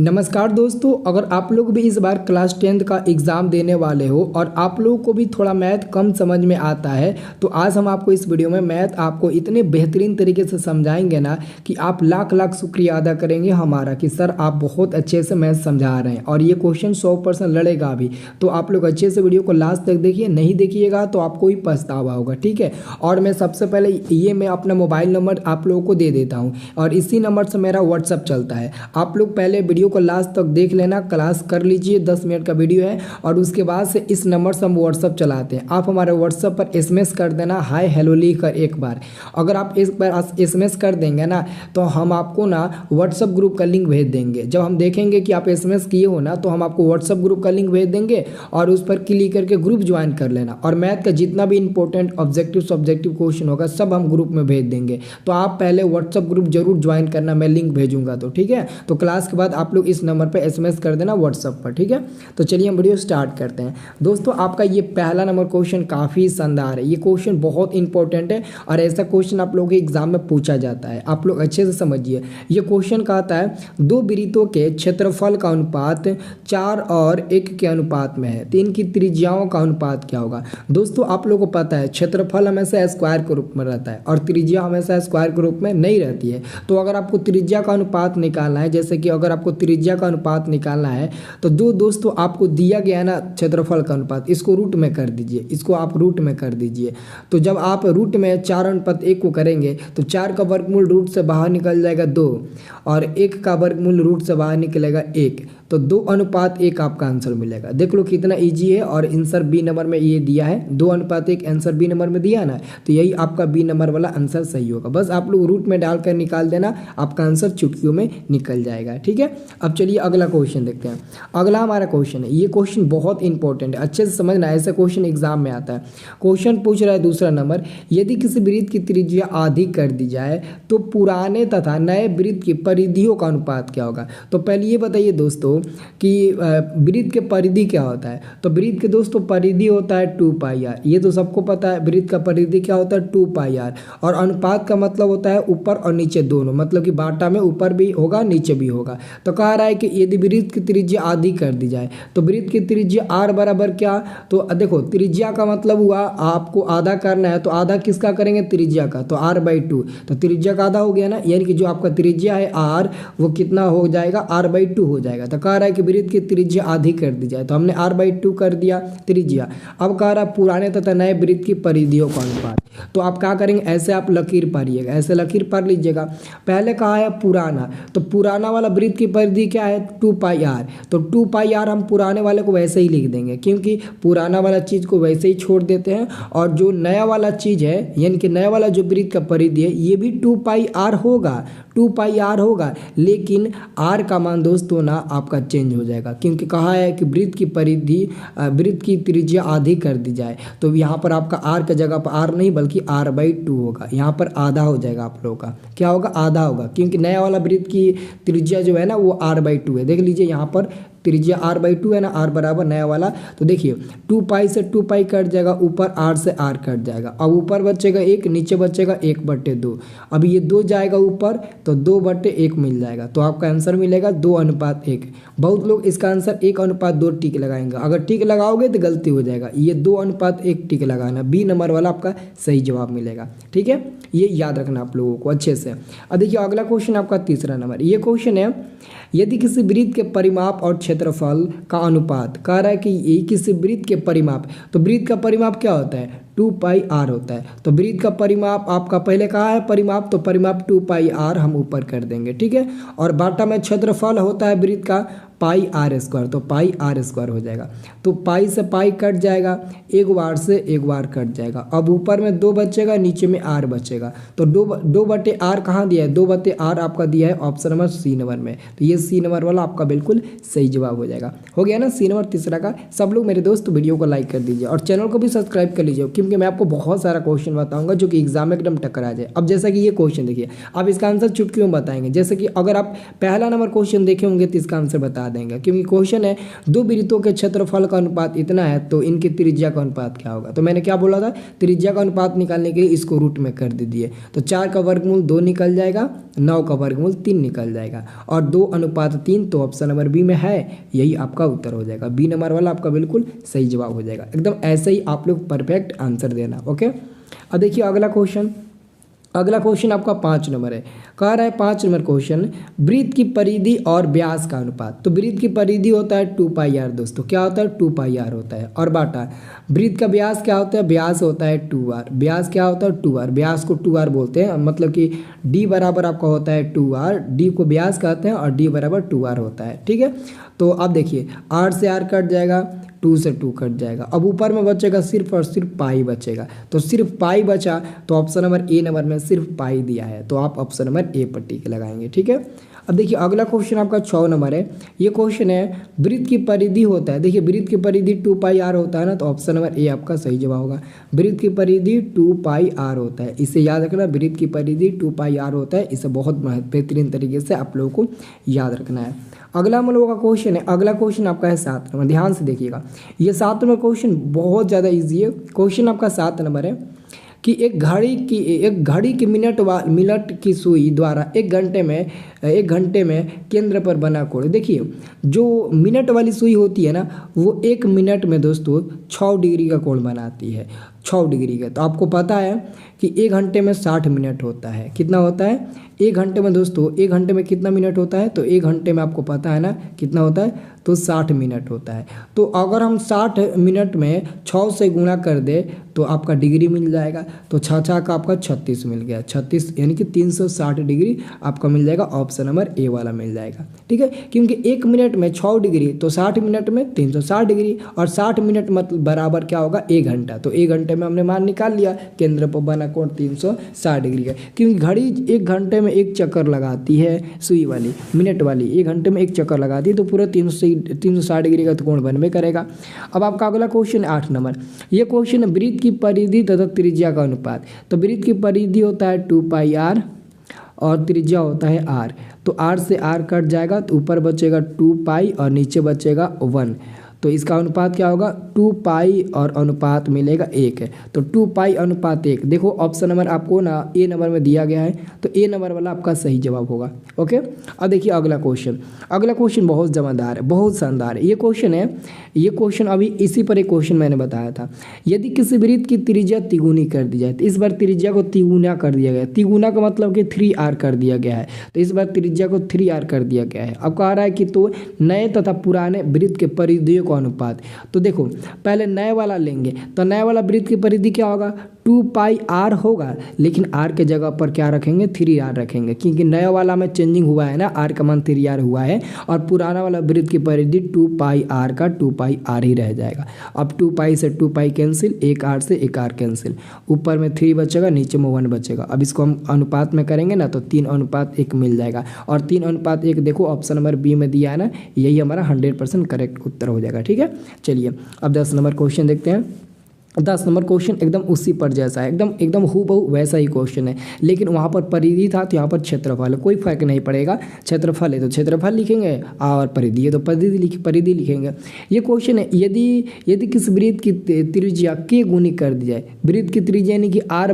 नमस्कार दोस्तों, अगर आप लोग भी इस बार क्लास 10th का एग्ज़ाम देने वाले हो और आप लोगों को भी थोड़ा मैथ कम समझ में आता है तो आज हम आपको इस वीडियो में मैथ आपको इतने बेहतरीन तरीके से समझाएंगे ना कि आप लाख लाख शुक्रिया अदा करेंगे हमारा कि सर आप बहुत अच्छे से मैथ समझा रहे हैं। और ये क्वेश्चन 100% लड़ेगा भी, तो आप लोग अच्छे से वीडियो को लास्ट तक देखिए। नहीं देखिएगा तो आपको ही पछतावा होगा, ठीक है। और मैं सबसे पहले मैं अपना मोबाइल नंबर आप लोगों को दे देता हूँ और इसी नंबर से मेरा व्हाट्सअप चलता है। आप लोग पहले वीडियो को लास्ट तक देख लेना, क्लास कर लीजिए, 10 मिनट का वीडियो है और उसके बाद से इस नंबर से हम व्हाट्सअप चलाते हैं। आप हमारे व्हाट्सअप पर एसएमएस कर देना, हाय हेलो लिख कर एक बार। अगर आप एक बार एसएमएस कर देंगे ना तो हम आपको ना व्हाट्सअप ग्रुप का लिंक भेज देंगे। जब हम देखेंगे कि आप एसएमएस किए हो ना तो हम आपको व्हाट्सअप ग्रुप का लिंक भेज देंगे और उस पर क्लिक करके ग्रुप ज्वाइन कर लेना। और मैथ का जितना भी इंपॉर्टेंट ऑब्जेक्टिव सब्जेक्टिव क्वेश्चन होगा सब हम ग्रुप में भेज देंगे। तो आप पहले व्हाट्सअप ग्रुप जरूर ज्वाइन करना, मैं लिंक भेजूंगा तो ठीक है। तो क्लास के बाद आप लोग इस नंबर पे एसएमएस कर देना व्हाट्सएप पर, ठीक है। तो चलिए हम वीडियो स्टार्ट करते हैं। दोस्तों आपका ये पहला नंबर क्वेश्चन काफ़ी शानदार है। ये क्वेश्चन बहुत इंपॉर्टेंट है और ऐसा क्वेश्चन आप लोगों के एग्जाम में पूछा जाता है, आप लोग अच्छे से समझिए। ये क्वेश्चन कहता है दो वृत्तों के क्षेत्रफल का अनुपात 4 और 1 के अनुपात में है तो इनकी त्रिज्याओं का अनुपात क्या होगा। दोस्तों आप लोगों को पता है क्षेत्रफल हमेशा स्क्वायर के रूप में रहता है और त्रिज्या हमेशा स्क्वायर के रूप में नहीं रहती है। तो अगर आपको त्रिज्या का अनुपात निकालना है, जैसे कि अगर आपको त्रिज्या का अनुपात निकालना है तो जो दोस्तों आपको दिया गया है ना क्षेत्रफल का अनुपात, इसको रूट में कर दीजिए, इसको आप रूट में कर दीजिए। तो जब आप रूट में 4/1 को करेंगे तो 4 का वर्गमूल रूट से बाहर निकल जाएगा 2 और 1 का वर्गमूल रूट से बाहर निकलेगा 1, तो 2/1 आपका आंसर मिलेगा। देख लो कितना इजी है। और आंसर बी नंबर में ये दिया है 2/1 आंसर बी नंबर में दिया ना, तो यही आपका बी नंबर वाला आंसर सही होगा। बस आप लोग रूट में डालकर निकाल देना, आपका आंसर चुटकियों में निकल जाएगा, ठीक है। अब चलिए अगला क्वेश्चन देखते हैं। अगला हमारा क्वेश्चन है, ये क्वेश्चन बहुत इंपॉर्टेंट है, अच्छे से समझना, ऐसा क्वेश्चन एग्जाम में आता है। क्वेश्चन पूछ रहा है दूसरा नंबर, यदि किसी वृत्त की त्रिज्या आधी कर दी जाए तो पुराने तथा नए वृत्त की परिधियों का अनुपात क्या होगा। तो पहले ये बताइए दोस्तों कि वृत्त के परिधि क्या होता है। तो वृत्त के दोस्तों परिधि होता है 2πr, ये तो सबको पता है। वृत्त का परिधि क्या होता है 2πr। और अनुपात का मतलब होता है ऊपर और नीचे दोनों, मतलब कि बाटा में ऊपर भी होगा नीचे भी होगा। तो कह रहा है कि यदि वृत्त की त्रिज्या आधी कर दी जाए तो वृत्त की त्रिज्या r बराबर क्या। तो देखो त्रिज्या का मतलब हुआ आपको आधा करना है, तो आधा किसका करेंगे, त्रिज्या का, तो r/2। तो त्रिज्या का आधा हो गया ना, यानी कि जो आपका त्रिज्या है r वो कितना हो जाएगा, r/2 हो जाएगा। तो कह रहा है कि वृत्त की त्रिज्या आधी कर दी जाए, तो हमने r/2 कर दिया त्रिज्या। अब कह रहा है पुराने तथा नए वृत्त की परिधियों का अनुपात। तो आप क्या करेंगे, ऐसे आप लकीर पारिएगा, ऐसे लकीर पार लीजिएगा। पहले कहा है पुराना, तो पुराना वाला वृत्त की परिधि क्या है 2πr, तो 2πr हम पुराने वाले को वैसे ही लिख देंगे क्योंकि पुराना वाला चीज़ को वैसे ही छोड़ देते हैं। और जो नया वाला चीज़ है यानी कि नया वाला जो वृत्त का परिधि है ये भी 2πr होगा, 2πr होगा। लेकिन r का मान दोस्तों ना आपका चेंज हो जाएगा क्योंकि कहा है कि वृत्त की परिधि वृत्त की त्रिज्या आधी कर दी जाए, तो यहाँ पर आपका r का जगह पर r नहीं बल्कि r/2 होगा। यहाँ पर आधा हो जाएगा आप लोगों का, क्या होगा, आधा होगा, क्योंकि नया वाला वृत्त की त्रिज्या जो है ना वो r/2 है। देख लीजिए यहाँ पर त्रिज्या r/2 है ना, r बराबर नया वाला। तो देखिए 2π से 2π कट जाएगा, ऊपर r से r कट जाएगा। अब ऊपर बचेगा 1, नीचे बचेगा 1/2। अब ये 2 जाएगा ऊपर तो 2/1 मिल जाएगा, तो आपका आंसर मिलेगा 2/1। बहुत लोग इसका आंसर 1/2 टिक लगाएंगे, अगर टिक लगाओगे तो गलती हो जाएगा। ये 2/1 टिक लगाना, बी नंबर वाला आपका सही जवाब मिलेगा, ठीक है। ये याद रखना आप लोगों को अच्छे से। अब देखिए अगला क्वेश्चन आपका तीसरा नंबर, ये क्वेश्चन है यदि किसी वृत्त के परिमाप और क्षेत्रफल का अनुपात, कह रहा है कि ये किसी वृत्त के परिमाप, तो वृत्त का परिमाप क्या होता है 2πr होता है। तो वृत्त का परिमाप आपका पहले कहा है परिमाप, तो परिमाप 2πr हम ऊपर कर देंगे, ठीक है। और बाटा में क्षेत्रफल होता है वृत्त का πr², तो πr² हो जाएगा। तो पाई से पाई कट जाएगा, एक बार से एक बार कट जाएगा। अब ऊपर में 2 बचेगा, नीचे में r बचेगा। तो 2/r कहाँ दिया है, 2/r आपका दिया है ऑप्शन नंबर सी नंबर में। तो ये सी नंबर वाला आपका बिल्कुल सही जवाब हो जाएगा। हो गया ना सी नंबर तीसरा का। सब लोग मेरे दोस्त वीडियो को लाइक कर दीजिए और चैनल को भी सब्सक्राइब कर लीजिए क्योंकि क्योंकि मैं आपको बहुत सारा क्वेश्चन बताऊंगा जो कि एग्जाम में एकदम टकरा जाए। अब जैसा कि ये क्वेश्चन देखिए, आप इसका आंसर चुटकियों में बताएंगे। जैसे कि अगर आप पहला नंबर क्वेश्चन देखे होंगे तो इसका आंसर बता देंगे, क्योंकि क्वेश्चन है दो वृत्तों के क्षेत्रफल का अनुपात इतना है तो इनकी त्रिज्या का अनुपात क्या होगा। तो मैंने क्या बोला था, त्रिज्या का अनुपात निकालने के लिए इसको रूट में कर दीजिए। तो 4 का वर्गमूल 2 निकल जाएगा, 9 का वर्गमूल 3 निकल जाएगा और 2:3। तो ऑप्शन नंबर बी में है, यही आपका उत्तर हो जाएगा। बी नंबर वाला आपका बिल्कुल सही जवाब हो जाएगा। एकदम ऐसे ही आप लोग परफेक्ट आंसर देना। ओके, अब देखिए अगला क्वेश्चन आपका 5 नंबर है। कह रहा है 5 नंबर क्वेश्चन, वृत्त की परिधि और व्यास का अनुपात। तो वृत्त की परिधि होता है 2πr दोस्तों, क्या होता है 2πr होता है, और बाटा वृत्त का व्यास क्या होता है, व्यास होता है 2r। व्यास क्या होता है 2r, व्यास को 2r बोलते हैं, मतलब कि d बराबर आपका होता है 2r, d को व्यास कहते हैं और d बराबर 2r होता है। ठीक है, तो अब देखिए r से r कट जाएगा, 2 से 2 कट जाएगा, अब ऊपर में बचेगा सिर्फ और सिर्फ पाई बचेगा। तो सिर्फ पाई बचा, तो ऑप्शन नंबर ए नंबर में सिर्फ पाई दिया है, तो आप ऑप्शन नंबर ए पर टिक लगाएंगे। ठीक है, अब देखिए अगला क्वेश्चन आपका 6 नंबर है। ये क्वेश्चन है वृत्त की परिधि होता है, देखिए वृत्त की परिधि 2πr होता है ना, तो ऑप्शन नंबर ए आपका सही जवाब होगा। वृत्त की परिधि 2πr होता है, इसे याद रखना, वृत्त की परिधि 2πr होता है, इसे बहुत बेहतरीन तरीके से आप लोगों को याद रखना है। अगला हम लोगों का क्वेश्चन है, अगला क्वेश्चन आपका है 7 नंबर, ध्यान से देखिएगा। ये 7 नंबर क्वेश्चन बहुत ज़्यादा इजी है। क्वेश्चन आपका 7 नंबर है कि एक घड़ी की मिनट की सुई द्वारा एक घंटे में केंद्र पर बना कोण। देखिए जो मिनट वाली सुई होती है ना, वो 1 मिनट में दोस्तों 6 डिग्री का कोण बनाती है, 6 डिग्री का। तो आपको पता है कि 1 घंटे में 60 मिनट होता है, कितना होता है 1 घंटे में दोस्तों, 1 घंटे में कितना मिनट होता है, तो 1 घंटे में आपको पता है ना कितना होता है, तो 60 मिनट होता है। तो अगर हम 60 मिनट में 6 से गुणा कर दे तो आपका डिग्री मिल जाएगा, तो 6 का आपका 36 मिल गया, 36 यानी कि 360 डिग्री आपका मिल जाएगा, ऑप्शन नंबर ए वाला मिल जाएगा। ठीक है, क्योंकि 1 मिनट में 6 डिग्री, तो 60 मिनट में 360 डिग्री, और 60 मिनट मतलब बराबर क्या होगा 1 घंटा। तो 1 घंटे में हमने मान निकाल लिया, केंद्र पर बना कोण 360 डिग्री का, क्योंकि घड़ी 1 घंटे में 1 चक्कर लगाती है, सुई वाली मिनट वाली 1 घंटे में 1 चक्कर लगाती है, तो पूरा 360 डिग्री का तो कोण बनबे करेगा। अब आपका अगला क्वेश्चन 8 नंबर, ये क्वेश्चन है वृत्त की परिधि तथा त्रिज्या का अनुपात। तो वृत्त की परिधि होता है 2πr और त्रिज्या होता है r। तो r से r कट जाएगा, तो ऊपर बचेगा 2π और नीचे बचेगा 1। तो इसका अनुपात क्या होगा 2π और अनुपात मिलेगा 1 है, तो 2π अनुपात 1। देखो ऑप्शन नंबर आपको ना ए नंबर में दिया गया है, तो ए नंबर वाला आपका सही जवाब होगा। ओके, अब देखिए अगला क्वेश्चन बहुत जमादार है, बहुत शानदार है। ये क्वेश्चन अभी इसी पर एक क्वेश्चन मैंने बताया था। यदि किसी वृत्त की त्रिज्या तिगुनी कर दी जाए, तो इस बार त्रिज्या को तिगुना कर दिया गया, तिगुना का मतलब कि 3r कर दिया गया है, तो इस बार त्रिज्या को 3r कर दिया गया है। अब कह रहा है कि तो नए तथा पुराने वृत्त के परिधियों का अनुपात। तो देखो पहले नए वाला लेंगे, तो नए वाला वृत्त की परिधि क्या होगा 2πr होगा, लेकिन r के जगह पर क्या रखेंगे 3r रखेंगे, क्योंकि नया वाला में चेंजिंग हुआ है ना, r का मान 3r हुआ है, और पुराना वाला वृत्त की परिधि 2πr का 2πr ही रह जाएगा। अब 2π से 2π कैंसिल, 1r से 1r कैंसिल, ऊपर में 3 बचेगा, नीचे में 1 बचेगा। अब इसको हम अनुपात में करेंगे ना, तो 3:1 मिल जाएगा, और 3:1 देखो ऑप्शन नंबर बी में दिया है ना, यही हमारा 100% करेक्ट उत्तर हो जाएगा। ठीक है, चलिए अब 10 नंबर क्वेश्चन देखते हैं। 10 नंबर क्वेश्चन एकदम उसी पर जैसा है, एकदम हूबहू वैसा ही क्वेश्चन है, लेकिन वहाँ पर परिधि था तो यहाँ पर क्षेत्रफल है, कोई फर्क नहीं पड़ेगा। क्षेत्रफल है तो क्षेत्रफल लिखेंगे, और परिधि है तो परिधि लिखेंगे। ये क्वेश्चन है यदि किस वृत्त की त्रिज्या k गुनी कर दी जाए, वृत्त की त्रिज्या यानी कि r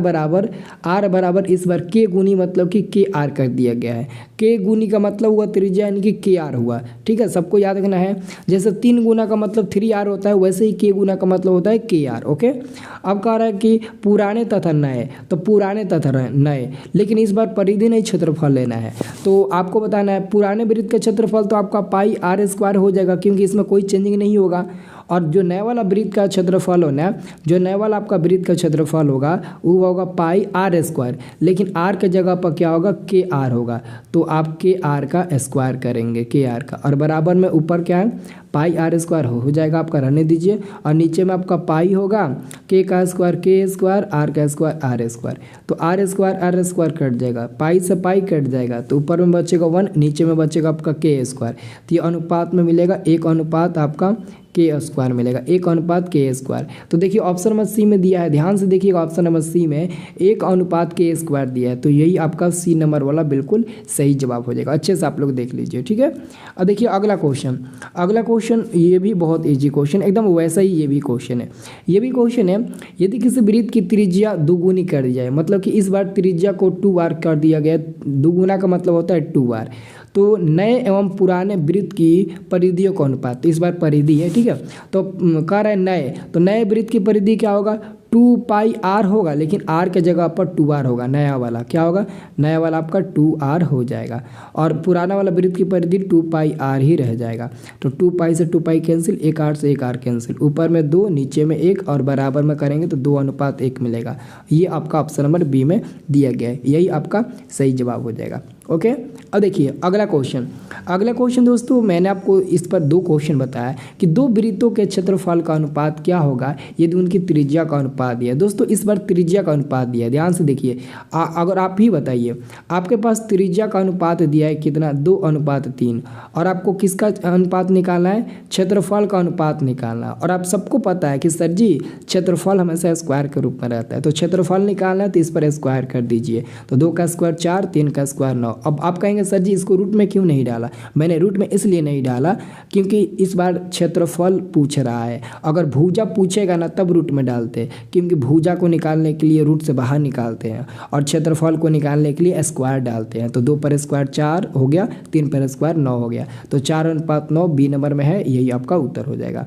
बराबर इस बार k गुनी मतलब कि kr कर दिया गया है। k गुनी का मतलब हुआ त्रिज्या यानी कि kr हुआ। ठीक है, सबको याद रखना है, जैसे 3 गुना का मतलब 3r होता है, वैसे ही k गुना का मतलब होता है kr। ओके, अब कह रहा है कि पुराने तथा नए, तो पुराने तथा नए, लेकिन इस बार परिधि नहीं क्षेत्रफल लेना है। तो आपको बताना है पुराने वृत्त का क्षेत्रफल तो आपका πr² हो जाएगा, क्योंकि इसमें कोई चेंजिंग नहीं होगा। और जो नए वाला वृत्त का क्षेत्रफल होना, जो नए वाला आपका वृत्त का क्षेत्रफल होगा वो होगा πr², लेकिन r के जगह पर क्या होगा kr होगा, तो आप kr का स्क्वायर करेंगे, kr का, और बराबर में ऊपर क्या है πr² हो जाएगा आपका, रहने दीजिए, और नीचे में आपका पाई होगा k का स्क्वायर r का स्क्वायर r², तो r² कट जाएगा, पाई से पाई कट जाएगा, तो ऊपर में बचेगा 1, नीचे में बचेगा आपका k²। तो ये अनुपात में मिलेगा 1 अनुपात आपका के स्क्वायर मिलेगा, 1:k²। तो देखिए ऑप्शन नंबर सी में दिया है, ध्यान से देखिएगा ऑप्शन नंबर सी में 1:k² दिया है, तो यही आपका सी नंबर वाला बिल्कुल सही जवाब हो जाएगा। अच्छे से आप लोग देख लीजिए, ठीक है। अब देखिए अगला क्वेश्चन, ये भी बहुत ईजी क्वेश्चन, एकदम वैसा ही ये भी क्वेश्चन है। ये भी क्वेश्चन है, यदि किसी वृत्त की त्रिज्या दुगुनी कर दी जाए, मतलब कि इस बार त्रिज्या को 2 बार कर दिया गया, दुगुना का मतलब होता है 2 बार, तो नए एवं पुराने वृत्त की परिधियों का अनुपात, तो इस बार परिधि है, ठीक है। तो कह रहे हैं नए, तो नए वृत्त की परिधि क्या होगा, 2πr होगा, लेकिन r के जगह पर 2r होगा। नया वाला क्या होगा, नया वाला आपका 2r हो जाएगा, और पुराना वाला वृत्त की परिधि 2πr ही रह जाएगा। तो 2π से 2π कैंसिल, 1r से 1r कैंसिल, ऊपर में 2 नीचे में 1 और बराबर में करेंगे तो 2:1 मिलेगा। ये आपका ऑप्शन नंबर बी में दिया गया है, यही आपका सही जवाब हो जाएगा। ओके, अब देखिए अगला क्वेश्चन दोस्तों, मैंने आपको इस पर 2 क्वेश्चन बताया कि 2 वृत्तों के क्षेत्रफल का अनुपात क्या होगा यदि उनकी त्रिज्या का अनुपात दिया है। दोस्तों इस बार त्रिज्या का अनुपात दिया है, ध्यान से देखिए। अगर आप ही बताइए, आपके पास त्रिज्या का अनुपात दिया है कितना, 2:3, और आपको किसका अनुपात निकालना है, क्षेत्रफल का अनुपात निकालना है। और आप सबको पता है कि सर जी क्षेत्रफल हमेशा स्क्वायर के रूप में रहता है, तो क्षेत्रफल निकालना है तो इस पर स्क्वायर कर दीजिए, तो 2 का स्क्वायर 4, 3 का स्क्वायर 9। अब आप कहेंगे सर जी इसको रूट में क्यों नहीं डाला, मैंने रूट में इसलिए नहीं डाला क्योंकि इस बार क्षेत्रफल पूछ रहा है। अगर भुजा पूछेगा ना तब रूट में डालते, क्योंकि भुजा को निकालने के लिए रूट से बाहर निकालते हैं, और क्षेत्रफल को निकालने के लिए स्क्वायर डालते हैं। तो 2 पर स्क्वायर 4 हो गया, 3 पर स्क्वायर 9 हो गया, तो 4:9 बी नंबर में है, यही आपका उत्तर हो जाएगा।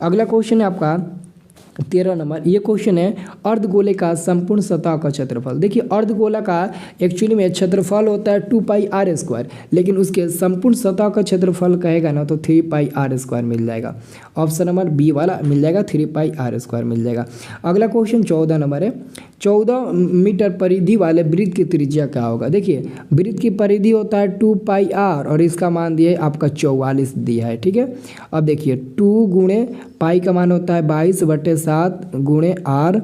अगला क्वेश्चन है आपका 13 नंबर। ये क्वेश्चन है अर्धगोले का संपूर्ण सतह का क्षेत्रफल। देखिए अर्धगोला का एक्चुअली में क्षेत्रफल होता है 2πr², लेकिन उसके संपूर्ण सतह का क्षेत्रफल कहेगा ना तो 3πr² मिल जाएगा। ऑप्शन नंबर बी वाला मिल जाएगा, 3πr² मिल जाएगा। अगला क्वेश्चन 14 नंबर है, 14 मीटर परिधि वाले वृत्त की त्रिज्या क्या होगा। देखिए वृत्त की परिधि होता है 2πr और इसका मान दिया है आपका 44 दिया है, ठीक है। अब देखिए 2 गुणे पाई का मान होता है 22/7 गुणे r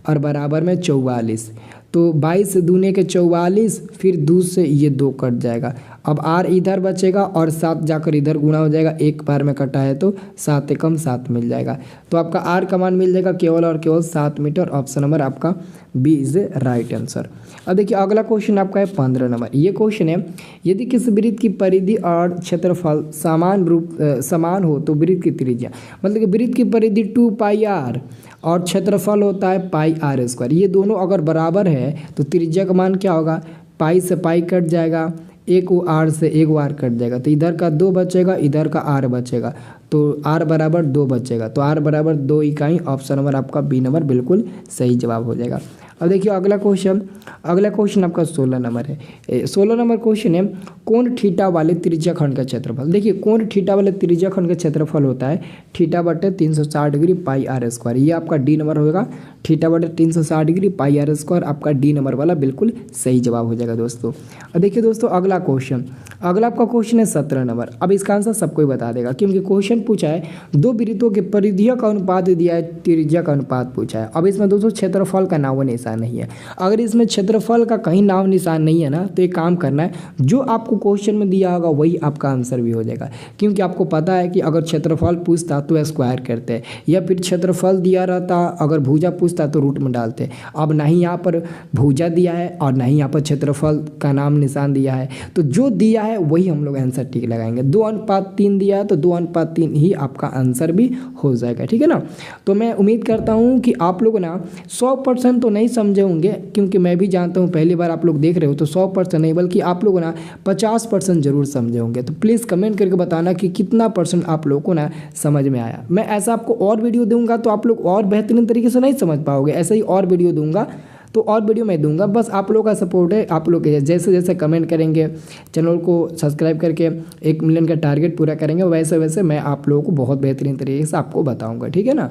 और बराबर में 44, तो 22 दूने के 44, फिर 2 से ये 2 कट जाएगा। अब r इधर बचेगा और 7 जाकर इधर गुणा हो जाएगा, एक बार में कटा है तो 7 एकम 7 मिल जाएगा। तो आपका r का मान मिल जाएगा केवल और केवल 7 मीटर। ऑप्शन नंबर आपका B is a right answer. अब देखिए अगला क्वेश्चन आपका है 15 नंबर। ये क्वेश्चन है यदि किसी वृत्त की परिधि और क्षेत्रफल समान हो तो वृत्त की त्रिज्या, मतलब कि वृत्त की परिधि 2πr और क्षेत्रफल होता है πr², ये दोनों अगर बराबर है तो त्रिज्या का मान क्या होगा, पाई से पाई कट जाएगा, एक वो r से एक वो r कट जाएगा, तो इधर का 2 बचेगा, इधर का r बचेगा, तो r बराबर 2 बचेगा, तो r बराबर 2 इकाई। ऑप्शन नंबर आपका बी नंबर बिल्कुल सही जवाब हो जाएगा। अब देखिए अगला क्वेश्चन आपका 16 नंबर है। 16 नंबर क्वेश्चन है कोण थीटा वाले त्रिज्याखंड का क्षेत्रफल। देखिए कोण थीटा वाले त्रिज्याखंड का क्षेत्रफल होता है θ/360 डिग्री πr², ये आपका डी नंबर होगा। θ/360 डिग्री πr² आपका डी नंबर वाला बिल्कुल सही जवाब हो जाएगा दोस्तों। अब देखिए दोस्तों अगला आपका क्वेश्चन है 17 नंबर। अब इसका आंसर सबको ही बता देगा क्योंकि क्वेश्चन पूछा है 2 वृत्तों के परिधियों का अनुपात दिया है, त्रिज्या का अनुपात पूछा है। अब इसमें दोस्तों क्षेत्रफल का नाम निशान नहीं है। अगर इसमें क्षेत्रफल का कहीं नाम निशान नहीं है ना तो एक काम करना है, जो आपको क्वेश्चन में दिया होगा वही आपका आंसर भी हो जाएगा, क्योंकि आपको पता है कि अगर क्षेत्रफल पूछता तो स्क्वायर करते हैं, या फिर क्षेत्रफल दिया रहता अगर भुजा पूछता तो रूट में डालते। अब ना ही यहाँ पर भुजा दिया है और ना ही यहाँ पर क्षेत्रफल का नाम निशान दिया है, तो जो दिया है वही हम लोग आंसर टिक लगाएंगे। 2:3 दिया है तो 2:3 ही आपका आंसर भी हो जाएगा, ठीक है ना। तो मैं उम्मीद करता हूँ कि आप लोग ना 100% तो नहीं समझे होंगे, क्योंकि मैं भी जानता हूँ पहली बार आप लोग देख रहे हो तो 100% नहीं, बल्कि आप लोग ना 50% जरूर समझे होंगे। तो प्लीज़ कमेंट करके बताना कि कितना % आप लोगों को ना समझ में आया। मैं ऐसा आपको और वीडियो दूंगा तो आप लोग और बेहतरीन तरीके से नहीं समझ पाओगे, ऐसे ही और वीडियो दूंगा तो और वीडियो मैं दूंगा। बस आप लोगों का सपोर्ट है, आप लोग जैसे जैसे कमेंट करेंगे, चैनल को सब्सक्राइब करके 1 मिलियन का टारगेट पूरा करेंगे, वैसे वैसे मैं आप लोगों को बहुत बेहतरीन तरीके से आपको बताऊंगा, ठीक है ना।